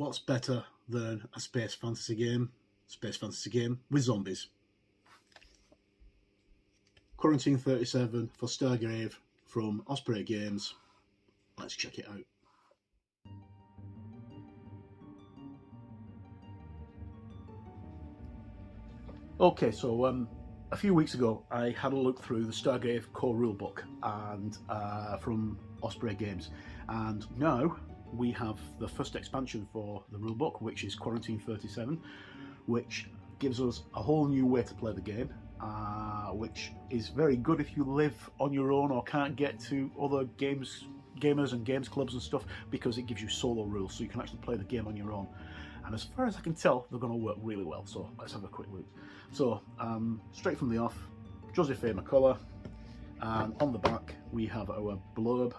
what's better than a space fantasy game with zombies? Quarantine 37 for Stargrave from Osprey Games. Let's check it out. Okay, so a few weeks ago I had a look through the Stargrave core rulebook and from Osprey Games, and now we have the first expansion for the rulebook, which is Quarantine 37, which gives us a whole new way to play the game, which is very good if you live on your own or can't get to other gamers and games clubs and stuff, because it gives you solo rules, so you can actually play the game on your own. And as far as I can tell, they're going to work really well, so let's have a quick look. So, straight from the off, Joseph A. McCullough, and on the back we have our blurb,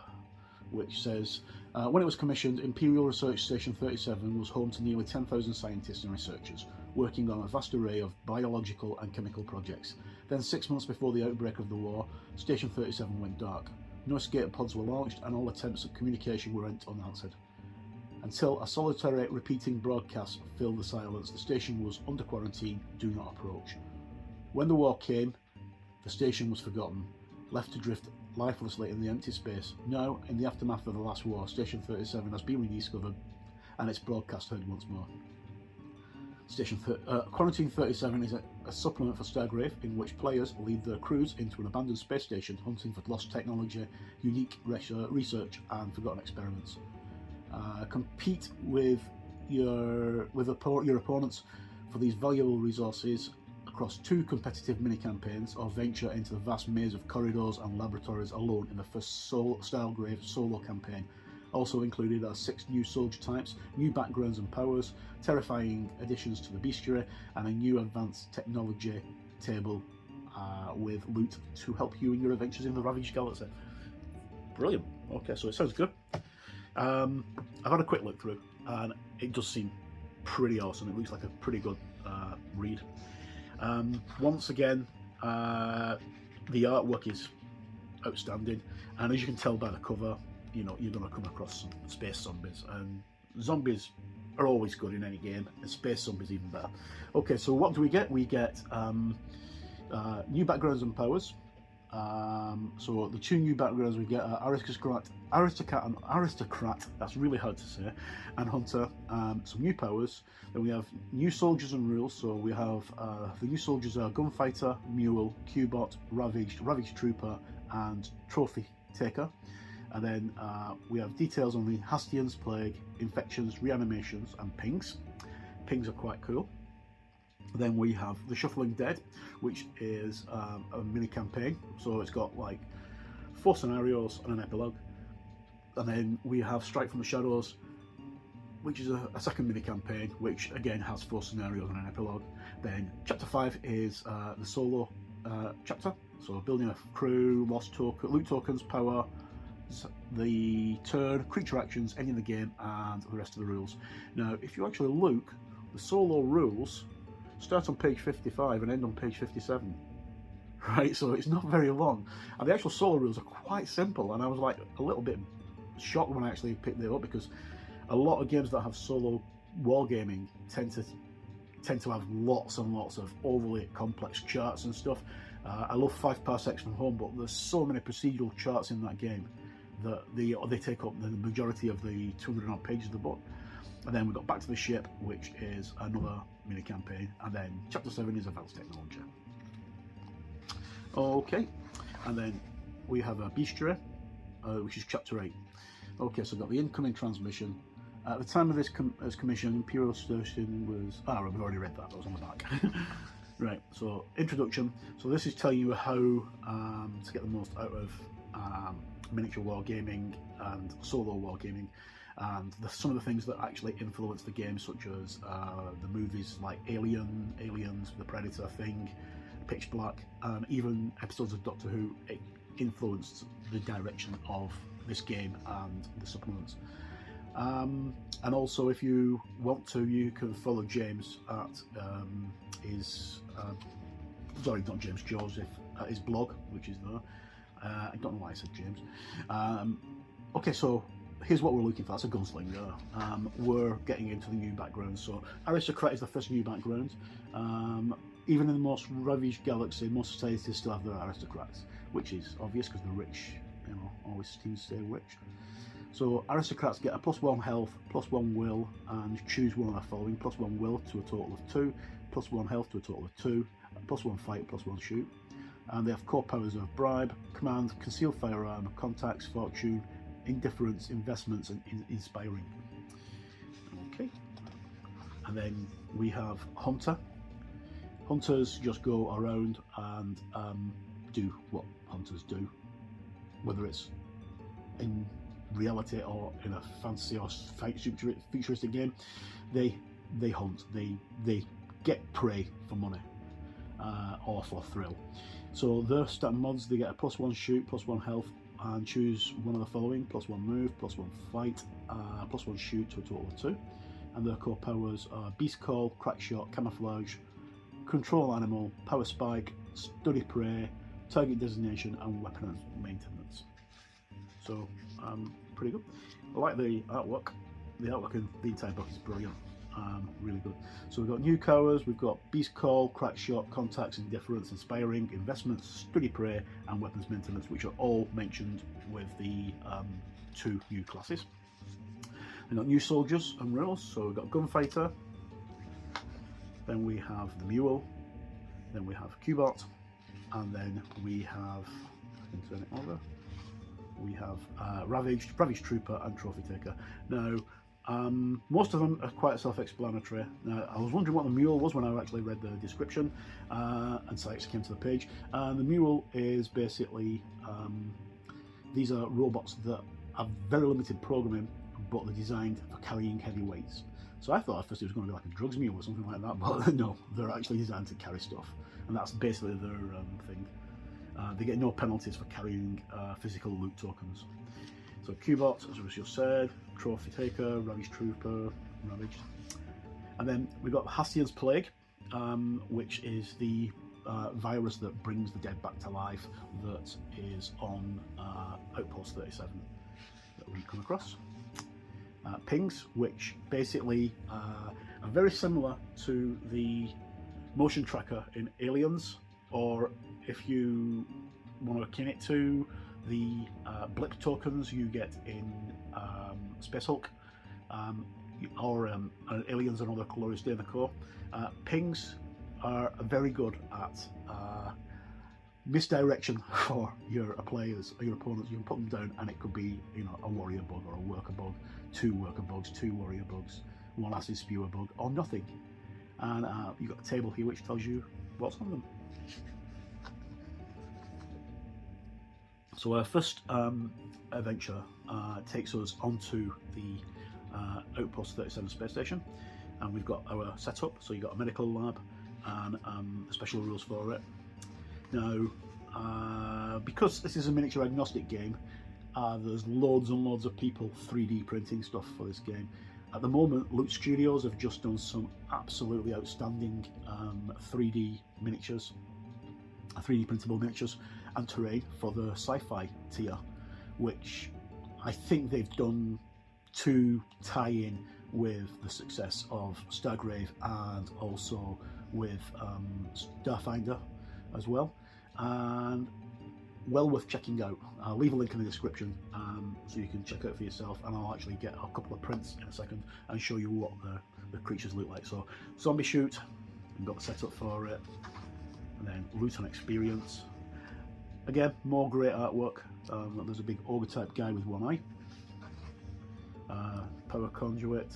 which says, when it was commissioned, Imperial Research Station 37 was home to nearly 10,000 scientists and researchers, working on a vast array of biological and chemical projects. Then 6 months before the outbreak of the war, Station 37 went dark. No escape pods were launched, and all attempts at communication were unanswered. Until a solitary repeating broadcast filled the silence, the station was under quarantine, do not approach. When the war came, the station was forgotten, left to drift lifelessly in the empty space. Now, in the aftermath of the last war, Station 37 has been rediscovered and its broadcast heard once more. Quarantine 37 is a supplement for Stargrave, in which players lead their crews into an abandoned space station, hunting for lost technology, unique research and forgotten experiments. Compete with your opponents for these valuable resources across 2 competitive mini-campaigns, or venture into the vast maze of corridors and laboratories alone in the first Stargrave solo campaign. Also included are 6 new soldier types, new backgrounds and powers, terrifying additions to the bestiary, and a new advanced technology table with loot to help you in your adventures in the Ravaged Galaxy. Brilliant. Okay, so it sounds good. I've had a quick look through, and it does seem pretty awesome. It looks like a pretty good read. Once again, the artwork is outstanding, and as you can tell by the cover, you know you're going to come across some space zombies, and zombies are always good in any game, and space zombies even better. Okay, so what do we get? We get new backgrounds and powers. So the 2 new backgrounds we get are Aristocrat, that's really hard to say, and Hunter. Some new powers. Then we have new soldiers and rules. So we have the new soldiers are Gunfighter, Mule, Q-Bot, Ravaged Trooper, and Trophy Taker. And then we have details on the Hastians, Plague, Infections, Reanimations, and Pings. Pings are quite cool. Then we have the Shuffling Dead, which is a mini campaign, so it's got like 4 scenarios and an epilogue. And then we have Strike from the Shadows, which is a second mini campaign, which again has 4 scenarios and an epilogue. Then Chapter 5 is the solo chapter, so building a crew, loot tokens, power, the turn, creature actions, ending the game, and the rest of the rules. Now, if you actually look, the solo rules start on page 55 and end on page 57, right? So it's not very long, and the actual solo rules are quite simple, and I was like a little bit shocked when I actually picked it up, because a lot of games that have solo wargaming tend to have lots and lots of overly complex charts and stuff. I love 5 Parsecs from Home, but there's so many procedural charts in that game that they take up the majority of the 200 odd pages of the book. And then we've got Back to the Ship, which is another mini campaign, and then Chapter 7 is Advanced Technology. Okay, and then we have a Bestiary, which is Chapter 8. Okay, so we've got the incoming transmission. At the time of this commission, Imperial Station was... we've already read that was on the back. Right, so introduction. So this is telling you how to get the most out of miniature wargaming and solo wargaming, and some of the things that actually influence the game, such as the movies like Aliens, The Predator, Thing, Pitch Black, and even episodes of Doctor Who. It influenced the direction of this game and the supplements. And also, if you want to, you can follow James at Joseph, at his blog, which is there. I don't know why I said James. Okay, so here's what we're looking for. That's a gunslinger. We're getting into the new background. So Aristocrat is the first new background. Even in the most ravaged galaxy, most societies still have their aristocrats, which is obvious because the rich, always seem to stay rich. So aristocrats get a +1 health, +1 will, and choose one of the following: +1 will to a total of 2, +1 health to a total of 2, +1 fight, +1 shoot. And they have core powers of bribe, command, concealed firearm, contacts, fortune, indifference, investments, and inspiring. Okay. And then we have hunter. Hunters just go around and do what hunters do, whether it's in reality or in a fantasy or futuristic game. They hunt. They get prey for money or for thrill. So their stat mods, they get a +1 shoot, +1 health, and choose one of the following: +1 move, +1 fight, +1 shoot to a total of 2. And their core powers are beast call, crack shot, camouflage, control animal, power spike, study prey, target designation, and weapon maintenance. So pretty good. I like the artwork. The artwork in the entire book is brilliant. Really good. So we've got new powers, we've got beast call, crack shot, contacts, indifference, inspiring, investments, study prey, and weapons maintenance, which are all mentioned with the 2 new classes. We've got new soldiers and rules. So we've got gunfighter, then we have the mule, then we have Cubot, and then we have, I can turn it over, we have ravaged trooper, and trophy taker. Now most of them are quite self-explanatory. Now I was wondering what the mule was when I actually read the description, and so I actually came to the page. And the mule is basically these are robots that have very limited programming, but they're designed for carrying heavy weights. So I thought at first it was going to be like a drugs mule or something like that, but no, they're actually designed to carry stuff, and that's basically their thing. They get no penalties for carrying physical loot tokens. So Cubot, as I just said, trophy taker, ravaged trooper, ravaged. And then we've got Hastian's plague, which is the virus that brings the dead back to life, that is on Outpost 37 that we come across. Pings, which basically are very similar to the motion tracker in Aliens, or if you want to akin it to the blip tokens you get in Space Hulk, or Aliens and Other Glorious Day in the Core. Pings are very good at misdirection for your players or your opponents. You can put them down, and it could be a warrior bug or a worker bug, 2 worker bugs, 2 warrior bugs, 1 acid spewer bug, or nothing. And you've got a table here which tells you what's on them. So our first adventure takes us onto the Outpost 37 space station, and we've got our setup. So you've got a medical lab and special rules for it. Now, because this is a miniature agnostic game, there's loads and loads of people 3D printing stuff for this game. At the moment, Loot Studios have just done some absolutely outstanding 3D miniatures, 3D printable miniatures and terrain for the sci-fi tier, which I think they've done to tie in with the success of Stargrave and also with Starfinder as well, and well worth checking out. I'll leave a link in the description so you can check it out for yourself, and I'll actually get a couple of prints in a second and show you what the creatures look like. So zombie shoot, we've got the setup for it, and then loot and experience. Again, more great artwork. There's a big ogre type guy with 1 eye. Power conduit,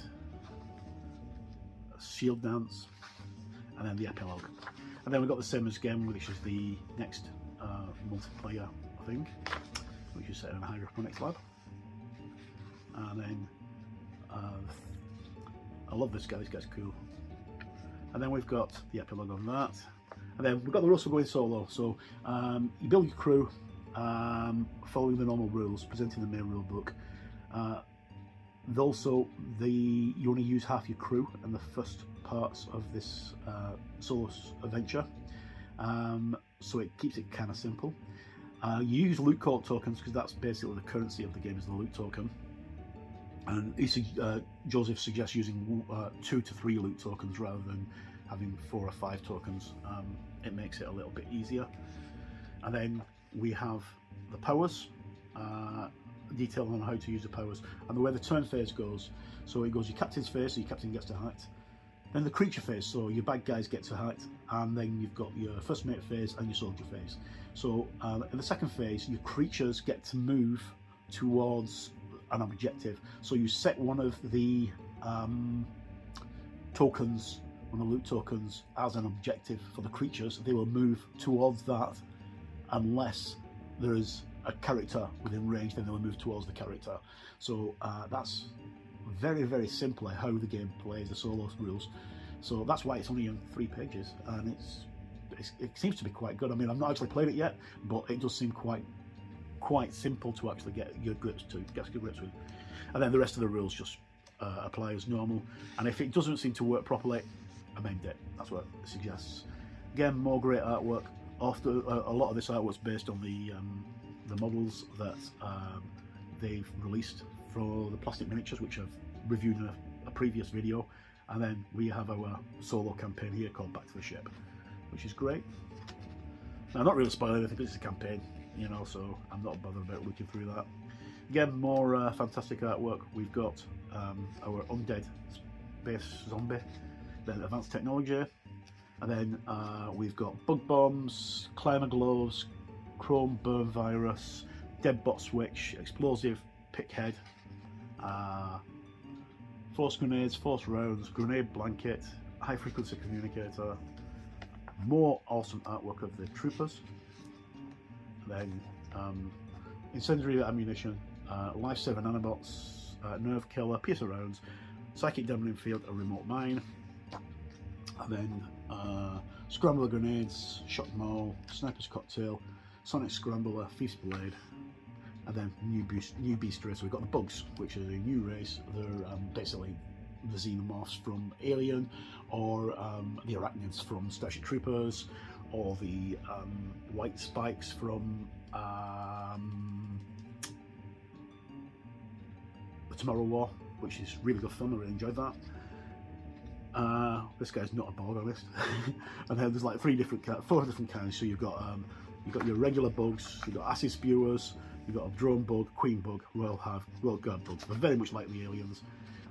shield dance, and then the epilogue. And then we've got the same as game, which is the next multiplayer thing, which is set in a hydroponics lab. And then I love this guy. This guy's cool. And then we've got the epilogue on that. And then we've got the rules for going solo. So you build your crew, following the normal rules, presenting the main rule book. Also, you only use half your crew in the first parts of this solo adventure, so it keeps it kind of simple. You use loot cult tokens because that's basically the currency of the game, is the loot token. And Joseph suggests using 2 to 3 loot tokens rather than having 4 or 5 tokens. It makes it a little bit easier. And then we have the powers, detail on how to use the powers, and the way the turn phase goes. So it goes your captain's phase, so your captain gets to height. Then the creature phase, so your bad guys get to height, and then you've got your first mate phase and your soldier phase. So in the second phase, your creatures get to move towards an objective. So you set one of the tokens, one of the loot tokens, as an objective for the creatures. They will move towards that unless there is a character within range, then they'll move towards the character. So that's very, very simply how the game plays, the solo rules. So that's why it's only on 3 pages, and it seems to be quite good. I mean, I've not actually played it yet, but it does seem quite simple to actually get your grips with. And then the rest of the rules just apply as normal. And if it doesn't seem to work properly, amend it. That's what it suggests. Again, more great artwork. After a lot of this artwork's based on the models that they've released for the plastic miniatures, which I've reviewed in a previous video. And then we have our solo campaign here called Back to the Ship, which is great. Now, I'm not really spoiling anything because it's a campaign, you know, so I'm not bothered about looking through that. Again, more fantastic artwork. We've got our undead space zombie, then advanced technology, and then we've got bug bombs, climber gloves, chrome burn virus, deadbot switch, explosive pickhead, force grenades, force rounds, grenade blanket, high frequency communicator, more awesome artwork of the troopers, then incendiary ammunition, life-saving nanobots, nerve killer, piercer rounds, psychic dampening field, a remote mine, and then scrambler grenades, shock maul, sniper's cocktail, sonic scrambler, feast blade, and then new beast race. We've got the bugs, which is a new race. They're basically the xenomorphs from Alien, or the arachnids from Starship Troopers, or the Whitespikes from the Tomorrow War, which is really good fun. I really enjoyed that. This guy's not a Borg, honest. And then there's like 4 different kinds. So you've got your regular bugs, you've got acid spewers, you've got a drone bug, queen bug, royal guard bugs. They're very much like the aliens.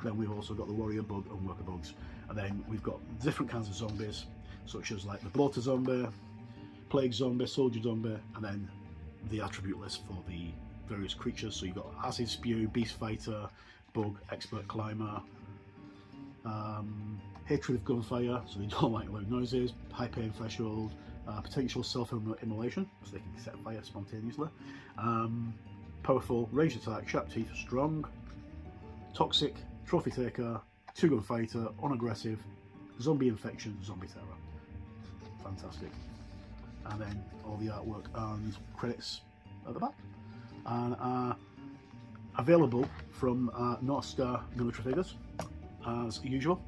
Then we've also got the warrior bug and worker bugs. And then we've got different kinds of zombies, such as like the bloater zombie, plague zombie, soldier zombie, and then the attribute list for the various creatures. So you've got acid spew, beast fighter, bug, expert climber, hatred of gunfire, so they don't like loud noises, high pain threshold, potential self-immolation, so they can set fire spontaneously, powerful, ranged attack, sharp teeth, strong, toxic, trophy taker, 2-gun fighter, unaggressive, zombie infection, zombie terror. Fantastic. And then all the artwork and credits at the back, and available from Northstar military figures as usual.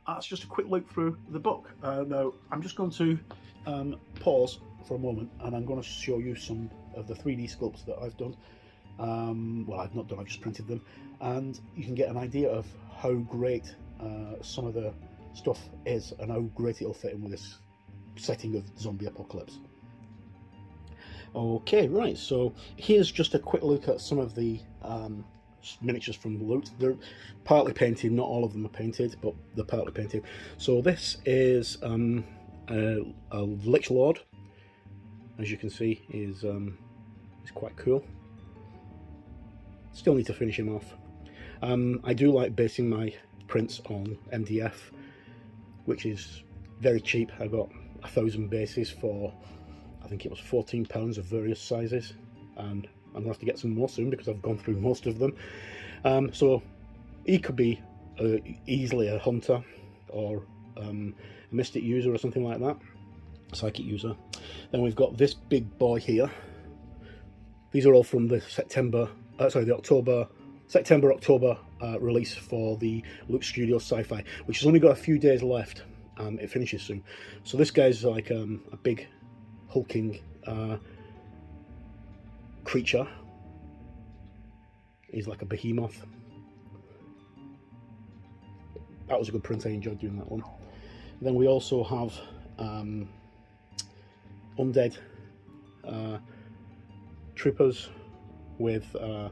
That's just a quick look through the book. Now I'm just going to pause for a moment, and I'm going to show you some of the 3D sculpts that I've done. Well, I've not done, I've just printed them, and you can get an idea of how great some of the stuff is and how great it'll fit in with this setting of zombie apocalypse. Okay, right, so here's just a quick look at some of the miniatures from the loot. They're partly painted, not all of them are painted, but they're partly painted. So this is a Lich Lord. As you can see, is quite cool. Still need to finish him off. I do like basing my prints on MDF, which is very cheap. I got 1,000 bases for, I think it was £14 of various sizes, and I'm going to have to get some more soon because I've gone through most of them. So he could be easily a hunter or a mystic user or something like that, psychic user. Then we've got this big boy here. These are all from the September-October release for the Loot Studio Sci-Fi, which has only got a few days left. It finishes soon. So this guy's like a big hulking creature. He's like a behemoth. that was a good print. I enjoyed doing that one. Then we also have undead troopers with I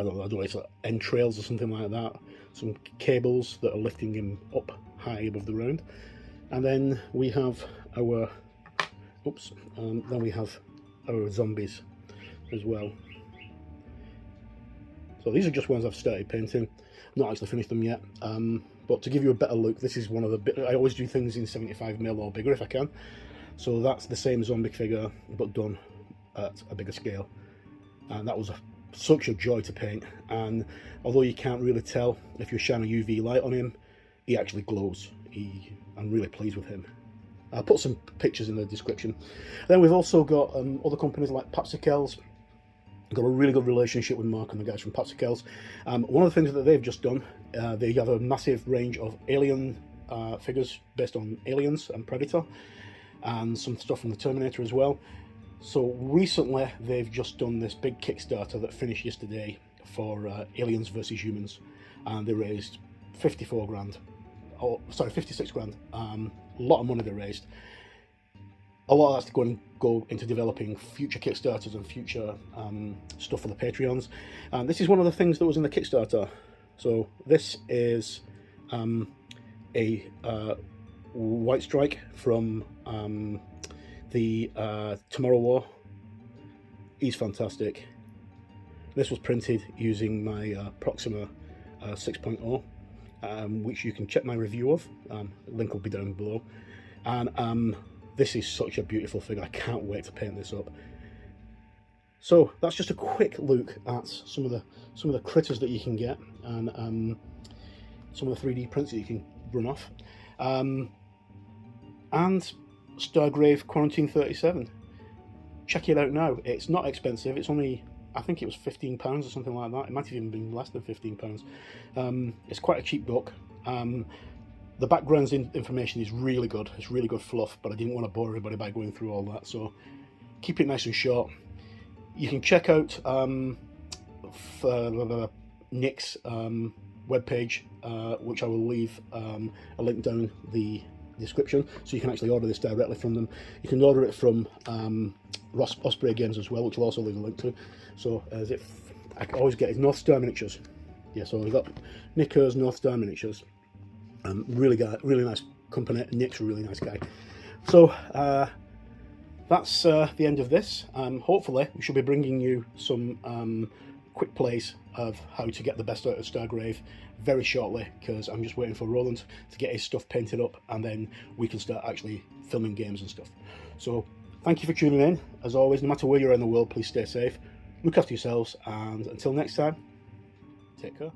don't know, it's like entrails or something like that. Some cables that are lifting him up high above the ground. And then we have our then we have our zombies as well. So these are just ones I've started painting. Not actually finished them yet. But to give you a better look, this is one of the I always do things in 75mm or bigger if I can. So that's the same zombie figure but done at a bigger scale. And that was such a joy to paint. And although you can't really tell if you shine a UV light on him, he actually glows. I'm really pleased with him. I'll put some pictures in the description. Then we've also got other companies like Papsikels. Got a really good relationship with Mark and the guys from Papsikels. One of the things that they've just done, they have a massive range of alien figures based on Aliens and Predator, and some stuff from the Terminator as well. So recently they've just done this big Kickstarter that finished yesterday for Aliens versus Humans, and they raised 54 grand. Oh, sorry, 56 grand. A lot of money they raised. A lot of that's going to go into developing future Kickstarters and future stuff for the Patreons. And this is one of the things that was in the Kickstarter. So this is a White Strike from the Tomorrow War. He's fantastic. This was printed using my Proxima 6.0, which you can check my review of. Link will be down below. And this is such a beautiful figure. I can't wait to paint this up. So that's just a quick look at some of the critters that you can get, and some of the 3D prints that you can run off. And Stargrave Quarantine 37. Check it out now. It's not expensive. It's only, I think it was £15 or something like that. It might have even been less than £15. It's quite a cheap book. The background information is really good. It's really good fluff, but I didn't want to bore everybody by going through all that, so keep it nice and short. You can check out Nick's webpage, which I will leave a link down the description, so you can actually order this directly from them. You can order it from Osprey Games as well, which I'll also leave a link to. So as if I always get his Northstar miniatures. Yeah, so we've got Nick's Northstar miniatures. Really nice company. Nick's a really nice guy. So that's the end of this. Hopefully we should be bringing you some quick plays of how to get the best out of Stargrave very shortly, because I'm just waiting for Roland to get his stuff painted up, and then we can start actually filming games and stuff. So thank you for tuning in. As always, no matter where you're in the world, please stay safe, look after yourselves, and until next time, take care.